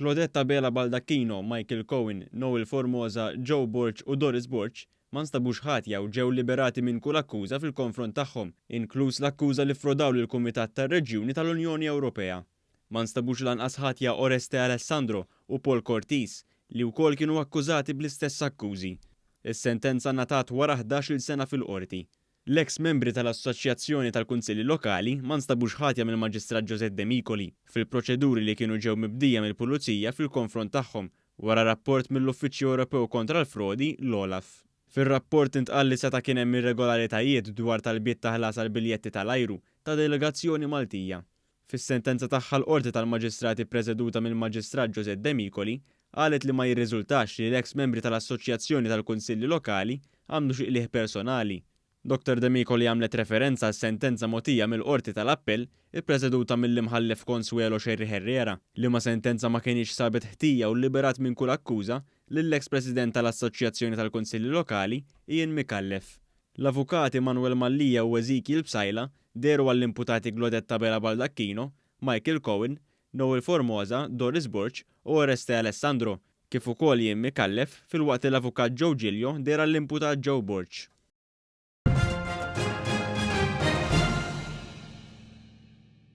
Clodetta Bela Baldacchino, Michael Cohen, Noel Formosa, Joe Borch u Doris Borch ma nstabux ħatja u ġew liberati minn kull akkuża fil-konfront tagħhom, inkluż l-akkuża li ffrodaw lill-Kumitat tar-Reġjuni tal-Unjoni Ewropea. Ma nstabux lanqas ħatja Oreste Alessandro u Paul Cortis li wkoll kienu akkużati bl-istess akkużi. Is-sentenza ngħatat wara 11-il sena fil-qorti. L-eks membri tal-Assoċjazzjoni tal-Kunsilli Lokali ma nstabux ħatja mill-Maġistrat Giuseppe De Micoli fil-proċeduri li kienu ġew mibdija mill-Pulizija fil-konfront tagħhom wara rapport mill-Uffiċċju Ewropew kontra l-Frodi l-Olaf. Fir-rapport intqal li seta' kien hemm irregolaritajiet dwar talbiet ta' ħlas għall-biljetti tal-ajru ta' delegazzjoni Maltija. Fis-sentenza tagħha l-Qorti tal-Maġistrati ppreżeduta mill-Maġistrat Giuseppe De Micoli qalet li ma jirriżultax li l-eks membri tal-Assoċjazzjoni tal-Kunsilli Lokali għamlu xi qlieħ personali. Dr. De Micoli għamlet referenza għas sentenza mogħtija mill-Qorti tal-Appell ippreżeduta mill-imħallef Consuelo Xerri Herrera li ma sentenza ma kienx sabet ħtija u liberat minn kull akkuża lill-eks President tal-Assoċjazzjoni tal-Kunsilli Lokali Ian Micallef. L-avukati Manuel Mallija u Ezekiel Bsajla deru għall-imputati Clodetta Bela Baldacchino, Michael Cohen, Noel Formosa, Doris Borch u Oreste Alessandro, kif ukoll Ian Micallef fil-waqt l-avukat Joe Giglio der għall-imputat Joe Borch.